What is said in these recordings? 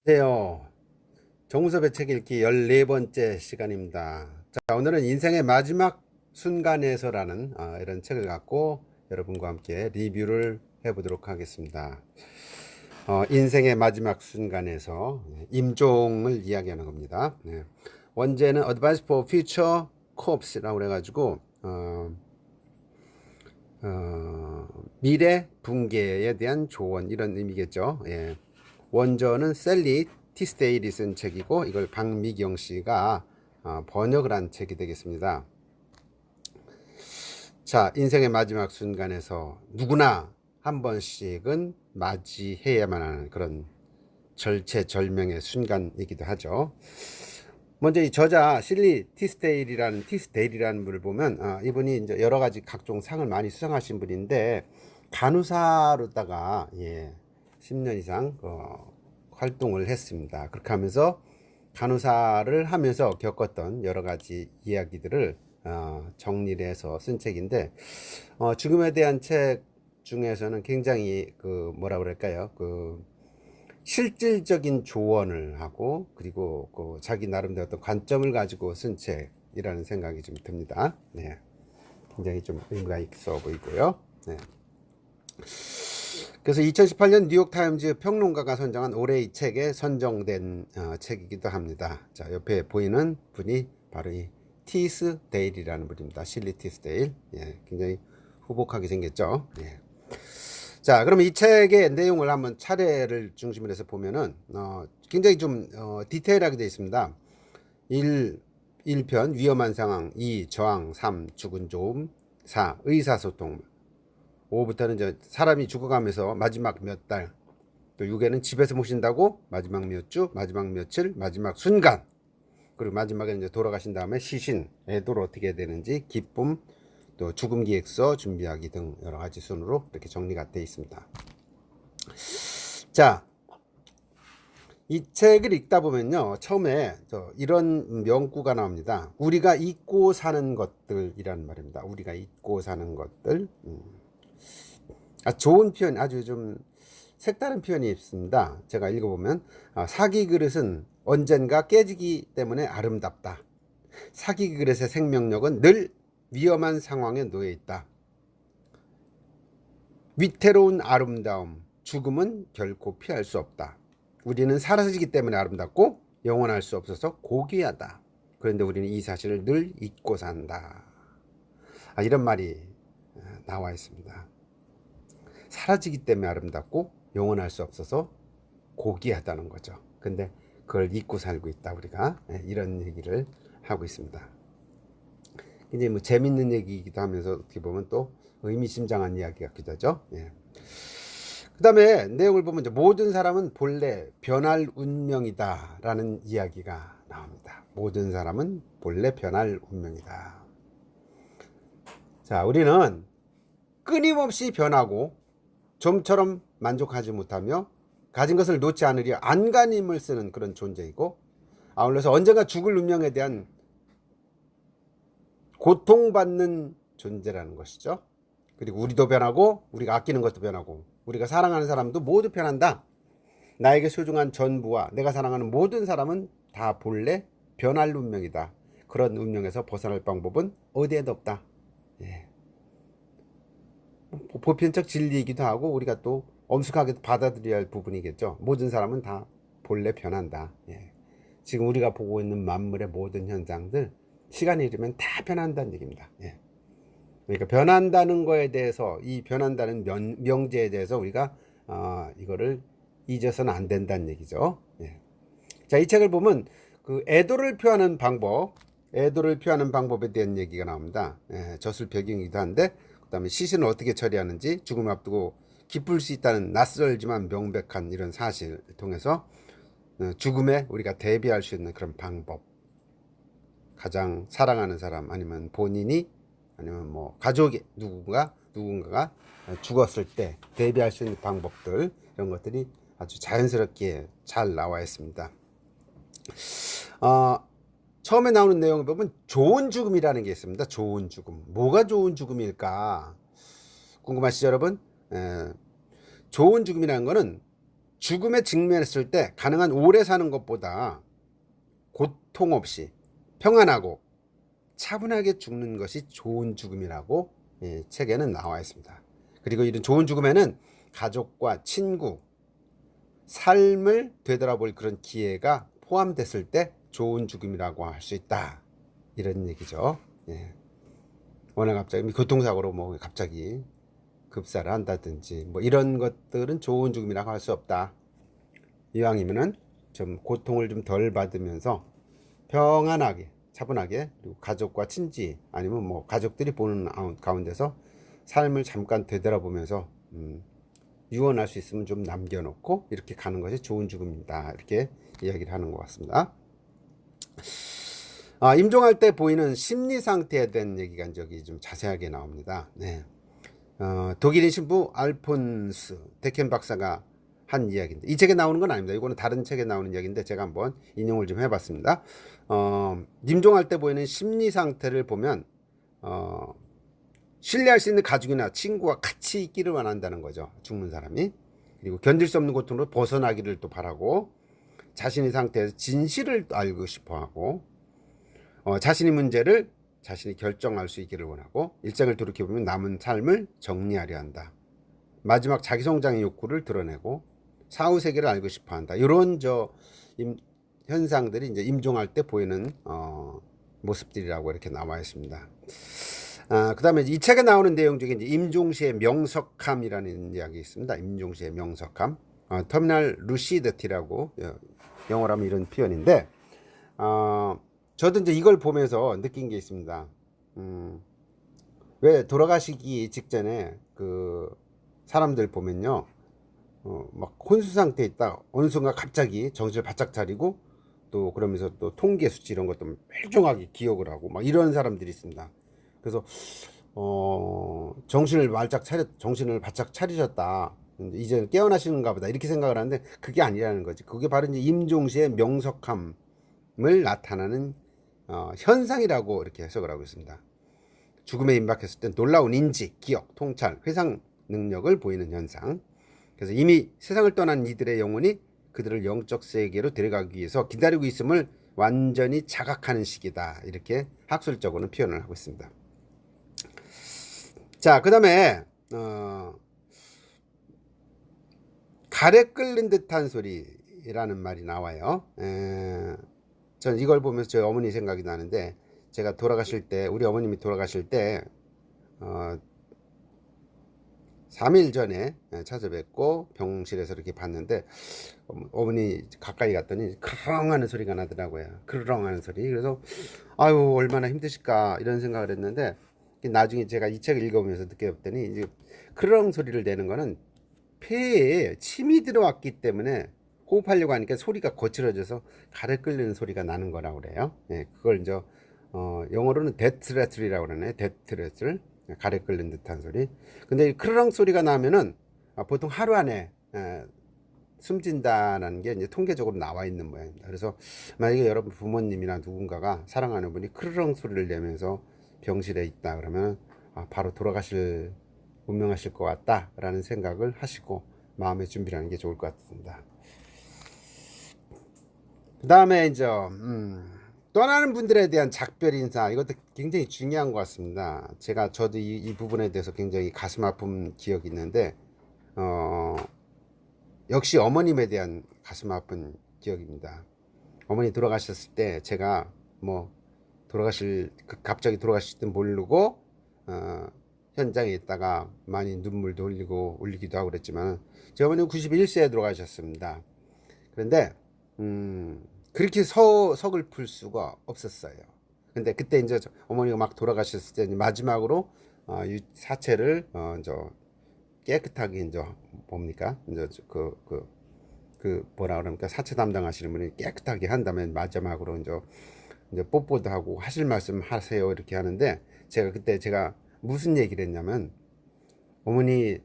안녕하세요. 정무섭의 책 읽기 14번째 시간입니다. 자, 오늘은 인생의 마지막 순간에서라는 이런 책을 갖고 여러분과 함께 리뷰를 해보도록 하겠습니다. 인생의 마지막 순간에서 임종을 이야기하는 겁니다. 네. 원제는 Advice for Future Corps라고 그래가지고 미래 붕괴에 대한 조언 이런 의미겠죠. 예. 원저는 셀리 티스데일이 쓴 책이고 이걸 박미경 씨가 번역을 한 책이 되겠습니다. 자, 인생의 마지막 순간에서 누구나 한 번씩은 맞이해야만 하는 그런 절체절명의 순간이기도 하죠. 먼저 이 저자 실리 티스데일이라는 분을 보면 이분이 이제 여러 가지 각종 상을 많이 수상하신 분인데 간호사로다가 10년 이상 활동을 했습니다. 그렇게 하면서 간호사를 하면서 겪었던 여러 가지 이야기들을 정리를 해서 쓴 책인데 죽음에 대한 책 중에서는 굉장히 뭐라 그럴까요? 실질적인 조언을 하고 그리고 자기 나름대로 어떤 관점을 가지고 쓴 책이라는 생각이 좀 듭니다. 네. 굉장히 좀 의미가 있어 보이고요. 네. 그래서 2018년 뉴욕타임즈 평론가가 선정한 올해 이 책에 선정된 책이기도 합니다. 자, 옆에 보이는 분이 바로 이 티스데일이라는 분입니다. 실리 티스데일. 예, 굉장히 후복하게 생겼죠. 예. 자, 그러면 이 책의 내용을 한번 차례를 중심으로 해서 보면은 굉장히 좀 디테일하게 되어 있습니다. 1편 위험한 상황, 2 저항, 3 죽은 조음, 4 의사소통, 5부터는 이제 사람이 죽어가면서 마지막 몇 달, 또 6에는 집에서 모신다고 마지막 몇 주, 마지막 며칠, 마지막 순간, 그리고 마지막에 이제 돌아가신 다음에 시신, 애도를 어떻게 해야 되는지, 기쁨, 또 죽음 기획서 준비하기 등 여러 가지 순으로 이렇게 정리가 되어 있습니다. 자, 이 책을 읽다 보면요, 처음에 이런 명구가 나옵니다. 우리가 잊고 사는 것들이라는 말입니다. 우리가 잊고 사는 것들. 좋은 표현, 아주 좀 색다른 표현이 있습니다. 제가 읽어보면 사기 그릇은 언젠가 깨지기 때문에 아름답다. 사기 그릇의 생명력은 늘 위험한 상황에 놓여 있다. 위태로운 아름다움, 죽음은 결코 피할 수 없다. 우리는 사라지기 때문에 아름답고 영원할 수 없어서 고귀하다. 그런데 우리는 이 사실을 늘 잊고 산다. 이런 말이 나와 있습니다. 사라지기 때문에 아름답고 영원할 수 없어서 고귀하다는 거죠. 근데 그걸 잊고 살고 있다 우리가. 이런 얘기를 하고 있습니다. 굉장히 뭐 재밌는 얘기이기도 하면서 어떻게 보면 또 의미심장한 이야기 같기도 하죠. 그 다음에 내용을 보면 이제 모든 사람은 본래 변할 운명이다 라는 이야기가 나옵니다. 모든 사람은 본래 변할 운명이다. 자, 우리는 끊임없이 변하고 좀처럼 만족하지 못하며 가진 것을 놓지 않으려 안간힘을 쓰는 그런 존재이고, 아울러서 언젠가 죽을 운명에 대한 고통받는 존재라는 것이죠. 그리고 우리도 변하고 우리가 아끼는 것도 변하고 우리가 사랑하는 사람도 모두 변한다. 나에게 소중한 전부와 내가 사랑하는 모든 사람은 다 본래 변할 운명이다. 그런 운명에서 벗어날 방법은 어디에도 없다. 보편적 진리이기도 하고 우리가 또 엄숙하게 받아들여야 할 부분이겠죠. 모든 사람은 다 본래 변한다. 지금 우리가 보고 있는 만물의 모든 현상들 시간이 흐르면 다 변한다는 얘기입니다. 그러니까 변한다는 거에 대해서, 이 변한다는 명제에 대해서 우리가 이거를 잊어서는 안 된다는 얘기죠. 자, 이 책을 보면 애도를 표하는 방법에 대한 얘기가 나옵니다. 젖을 배경이기도 한데, 그 다음에 시신을 어떻게 처리하는지, 죽음을 앞두고 기쁠 수 있다는 낯설지만 명백한 이런 사실을 통해서 죽음에 우리가 대비할 수 있는 그런 방법, 가장 사랑하는 사람 아니면 본인이 아니면 뭐 가족이 누군가가 죽었을 때 대비할 수 있는 방법들, 이런 것들이 아주 자연스럽게 잘 나와 있습니다. 처음에 나오는 내용을 보면 좋은 죽음이라는 게 있습니다. 좋은 죽음. 뭐가 좋은 죽음일까 궁금하시죠 여러분? 좋은 죽음이라는 거는 죽음에 직면했을 때 가능한 오래 사는 것보다 고통 없이 평안하고 차분하게 죽는 것이 좋은 죽음이라고 책에는 나와 있습니다. 그리고 이런 좋은 죽음에는 가족과 친구, 삶을 되돌아볼 그런 기회가 포함됐을 때 좋은 죽음이라고 할 수 있다. 이런 얘기죠. 예. 워낙 갑자기 교통사고로 뭐 갑자기 급사를 한다든지 뭐 이런 것들은 좋은 죽음이라고 할 수 없다. 이왕이면은 좀 고통을 좀 덜 받으면서 평안하게 차분하게 그리고 가족과 친지 아니면 뭐 가족들이 보는 가운데서 삶을 잠깐 되돌아보면서 유언할 수 있으면 좀 남겨놓고 이렇게 가는 것이 좋은 죽음이다. 이렇게 이야기를 하는 것 같습니다. 임종할 때 보이는 심리 상태에 대한 얘기가 저기 좀 자세하게 나옵니다. 네. 독일인 신부 알폰스 데켄 박사가 한 이야기인데 이 책에 나오는 건 아닙니다. 이거는 다른 책에 나오는 이야기인데 제가 한번 인용을 좀 해봤습니다. 임종할 때 보이는 심리 상태를 보면 신뢰할 수 있는 가족이나 친구와 같이 있기를 원한다는 거죠. 죽는 사람이. 그리고 견딜 수 없는 고통으로 벗어나기를 또 바라고 자신의 상태에서 진실을 알고 싶어하고 자신의 문제를 자신이 결정할 수 있기를 원하고 일생을 돌이켜보면 남은 삶을 정리하려 한다. 마지막 자기 성장의 욕구를 드러내고 사후 세계를 알고 싶어한다. 이런 현상들이 이제 임종할 때 보이는 모습들이라고 이렇게 나와 있습니다. 그 다음에 이 책에 나오는 내용 중에 이제 임종시의 명석함이라는 이야기 있습니다. 임종시의 명석함. 터미널 루시드티라고 영어로 하면 이런 표현인데, 저도 이제 이걸 보면서 느낀 게 있습니다. 왜 돌아가시기 직전에 그 사람들 보면요, 막 혼수 상태에 있다 어느 순간 갑자기 정신을 바짝 차리고 또 그러면서 또 통계 수치 이런 것도 멀쩡하게 기억을 하고 막 이런 사람들이 있습니다. 그래서 정신을 바짝 차리셨다. 이제 깨어나시는가 보다 이렇게 생각을 하는데 그게 아니라는 거지. 그게 바로 이제 임종시의 명석함을 나타나는 현상이라고 이렇게 해석을 하고 있습니다. 죽음에 임박했을 때 놀라운 인지, 기억, 통찰, 회상 능력을 보이는 현상. 그래서 이미 세상을 떠난 이들의 영혼이 그들을 영적 세계로 데려가기 위해서 기다리고 있음을 완전히 자각하는 시기다. 이렇게 학술적으로는 표현을 하고 있습니다. 자, 그 다음에 가래 끓는 듯한 소리라는 말이 나와요. 전 이걸 보면서 저희 어머니 생각이 나는데 제가 돌아가실 때 우리 어머님이 돌아가실 때 3일 전에 찾아뵙고 병실에서 이렇게 봤는데 어머니 가까이 갔더니 크렁 하는 소리가 나더라고요. 크렁 하는 소리. 그래서 아유 얼마나 힘드실까 이런 생각을 했는데 나중에 제가 이 책을 읽어보면서 느껴봤더니 이제 크렁 소리를 내는 거는 폐에 침이 들어왔기 때문에 호흡하려고 하니까 소리가 거칠어져서 가래 끓는 소리가 나는 거라고 그래요. 그걸 이제 영어로는 데트레틀이라고 그러네. 데트레틀. 가래 끓는 듯한 소리. 근데 크르렁 소리가 나면은 보통 하루 안에 숨진다는 게 이제 통계적으로 나와 있는 모양입니다. 그래서 만약에 여러분 부모님이나 누군가가 사랑하는 분이 크르렁 소리를 내면서 병실에 있다 그러면 바로 돌아가실 운명하실 것 같다라는 생각을 하시고 마음의 준비를 하는 게 좋을 것 같습니다. 그 다음에 이제 떠나는 분들에 대한 작별 인사 이것도 굉장히 중요한 것 같습니다. 저도 이 부분에 대해서 굉장히 가슴 아픈 기억이 있는데 역시 어머님에 대한 가슴 아픈 기억입니다. 어머니 돌아가셨을 때 제가 뭐 갑자기 돌아가실 때 모르고 현장에 있다가 많이 눈물도 흘리고 울리기도 하고 그랬지만 제 어머니는 91세에 돌아가셨습니다. 그런데 그렇게 서글플 수가 없었어요. 근데 그때 이제 어머니가 막 돌아가셨을 때 마지막으로 사체를 이제 깨끗하게 이제 뭡니까 이제 뭐라 그럽니까 사체 담당하시는 분이 깨끗하게 한 다음에 마지막으로 이제 뽀뽀도 하고 하실 말씀 하세요 이렇게 하는데 그때 제가 무슨 얘기를 했냐면 어머니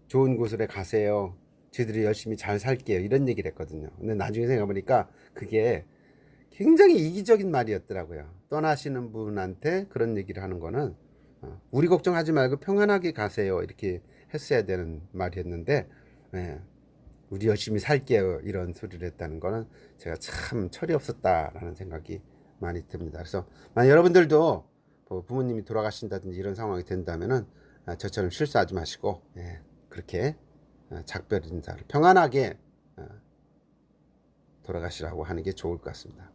좋은 곳으로 가세요. 저희들이 열심히 잘 살게요. 이런 얘기를 했거든요. 근데 나중에 생각해보니까 그게 굉장히 이기적인 말이었더라고요. 떠나시는 분한테 그런 얘기를 하는 거는 우리 걱정하지 말고 평안하게 가세요. 이렇게 했어야 되는 말이었는데 우리 열심히 살게요. 이런 소리를 했다는 거는 제가 참 철이 없었다라는 생각이 많이 듭니다. 그래서 만약 여러분들도 뭐 부모님이 돌아가신다든지 이런 상황이 된다면은 저처럼 실수하지 마시고 그렇게 작별 인사를 평안하게 돌아가시라고 하는 게 좋을 것 같습니다.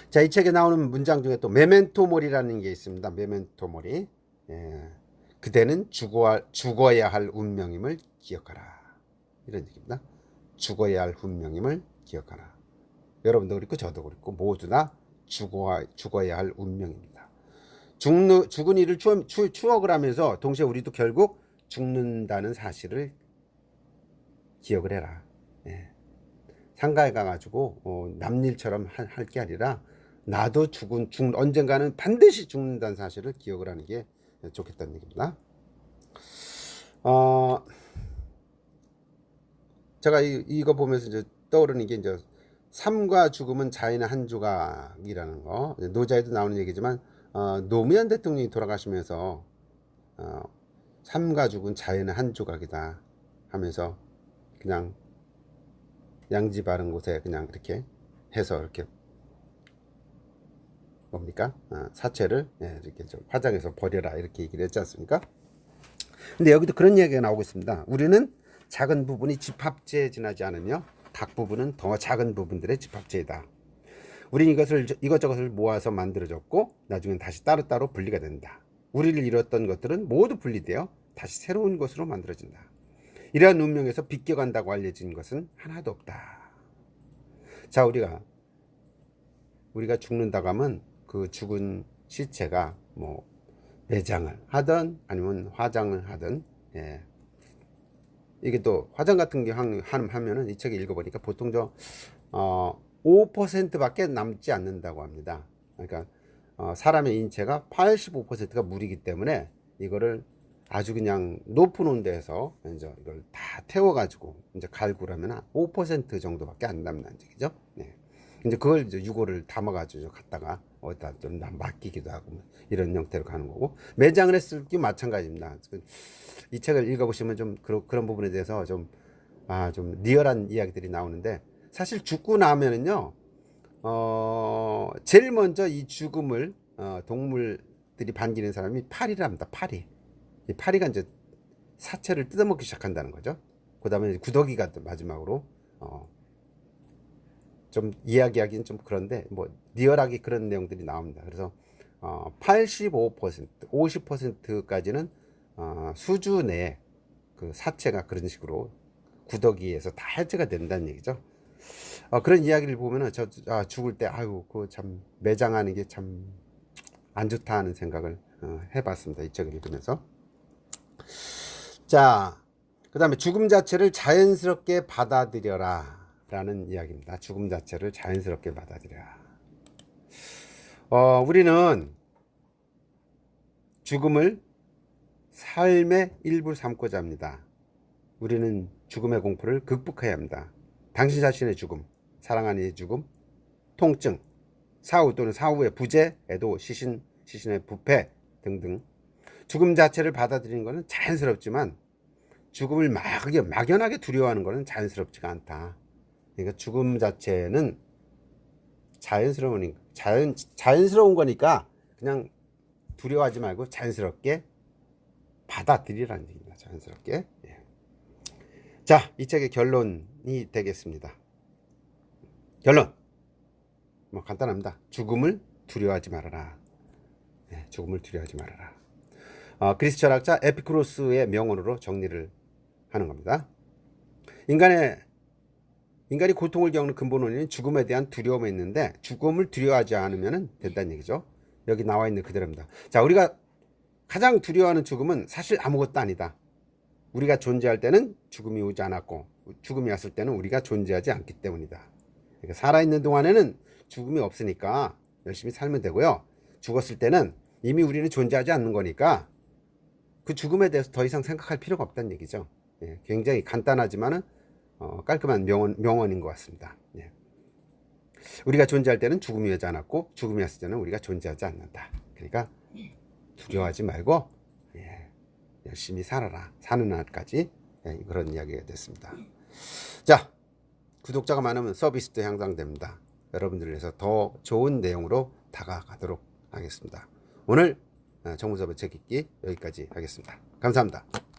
자, 이 책에 나오는 문장 중에 또 메멘토 모리라는 게 있습니다. 메멘토 모리. 그대는 죽어야 할 운명임을 기억하라. 이런 얘기입니다. 죽어야 할 운명임을 기억하라. 여러분도 그렇고 저도 그렇고 모두나 죽어야 할 운명입니다. 죽은 이를 추억을 하면서 동시에 우리도 결국 죽는다는 사실을 기억을 해라. 상가에 가가지고 남일처럼 할 게 아니라 나도 언젠가는 반드시 죽는다는 사실을 기억을 하는 게 좋겠다는 얘기입니다. 제가 이거 보면서 이제 떠오르는 게 이제 삶과 죽음은 자연의 한 조각이라는 거. 노자에도 나오는 얘기지만 노무현 대통령이 돌아가시면서 삶과 죽음은 자연의 한 조각이다 하면서 그냥 양지 바른 곳에 그냥 이렇게 해서 이렇게 뭡니까? 사체를 이렇게 좀 화장해서 버려라 이렇게 얘기를 했지 않습니까? 근데 여기도 그런 이야기가 나오고 있습니다. 우리는 작은 부분이 집합체에 지나지 않으며 각 부분은 더 작은 부분들의 집합체이다. 우리는 이것저것을 모아서 만들어졌고 나중엔 다시 따로따로 분리가 된다. 우리를 이뤘던 것들은 모두 분리되어 다시 새로운 것으로 만들어진다. 이러한 운명에서 비껴간다고 알려진 것은 하나도 없다. 자, 우리가 죽는다고 하면 그 죽은 시체가 뭐 매장을 하든 아니면 화장을 하든 이게 또 화장 같은 게 하면은 이 책에 읽어보니까 보통 5%밖에 남지 않는다고 합니다. 그러니까 사람의 인체가 85%가 물이기 때문에 이거를 아주 그냥 높은 데에서 이제 이걸 다 태워가지고 이제 갈구라면 5% 정도밖에 안 남는 얘기죠. 이제 그걸 이제 유골을 담아가지고 갖다가 어디다 좀 맡기기도 하고 이런 형태로 가는 거고, 매장을 했을 때 마찬가지입니다. 이 책을 읽어보시면 좀 그런 부분에 대해서 좀 리얼한 이야기들이 나오는데, 사실 죽고 나면은요, 제일 먼저 이 죽음을 동물들이 반기는 사람이 파리랍니다. 이 파리가 이제 사체를 뜯어먹기 시작한다는 거죠. 그 다음에 구더기가 마지막으로 좀 이야기하기는 좀 그런데 뭐 리얼하게 그런 내용들이 나옵니다. 그래서 85%, 50%까지는 수주 내에 그 사체가 그런 식으로 구더기에서 다 해체가 된다는 얘기죠. 그런 이야기를 보면은 죽을 때 그 참 매장하는 게 참 안 좋다 하는 생각을 해봤습니다. 이 책을 읽으면서. 자, 그 다음에 죽음 자체를 자연스럽게 받아들여라 라는 이야기입니다. 죽음 자체를 자연스럽게 받아들여라. 우리는 죽음을 삶의 일부 삼고자 합니다. 우리는 죽음의 공포를 극복해야 합니다. 당신 자신의 죽음, 사랑하는 이의 죽음, 통증, 사후 또는 사후의 부재, 애도, 시신의 부패 등등. 죽음 자체를 받아들이는 것은 자연스럽지만 죽음을 막연하게 두려워하는 것은 자연스럽지가 않다. 그러니까 죽음 자체는 자연스러운 거니까 그냥 두려워하지 말고 자연스럽게 받아들이라는 얘기입니다. 자연스럽게. 자, 이 책의 결론이 되겠습니다. 결론. 뭐 간단합니다. 죽음을 두려워하지 말아라. 죽음을 두려워하지 말아라. 그리스 철학자 에피쿠로스의 명언으로 정리를 하는 겁니다. 인간이 고통을 겪는 근본 원인은 죽음에 대한 두려움에 있는데 죽음을 두려워하지 않으면 된다는 얘기죠. 여기 나와 있는 그대로입니다. 자, 우리가 가장 두려워하는 죽음은 사실 아무것도 아니다. 우리가 존재할 때는 죽음이 오지 않았고 죽음이 왔을 때는 우리가 존재하지 않기 때문이다. 그러니까 살아있는 동안에는 죽음이 없으니까 열심히 살면 되고요. 죽었을 때는 이미 우리는 존재하지 않는 거니까 그 죽음에 대해서 더 이상 생각할 필요가 없다는 얘기죠. 굉장히 간단하지만은 깔끔한 명언인 것 같습니다. 우리가 존재할 때는 죽음이 오지 않았고 죽음이 왔을 때는 우리가 존재하지 않는다. 그러니까 두려워하지 말고 열심히 살아라. 사는 날까지 그런 이야기가 됐습니다. 자, 구독자가 많으면 서비스도 향상됩니다. 여러분들을 위해서 더 좋은 내용으로 다가가도록 하겠습니다. 오늘 정무섭의 책 읽기 여기까지 하겠습니다. 감사합니다.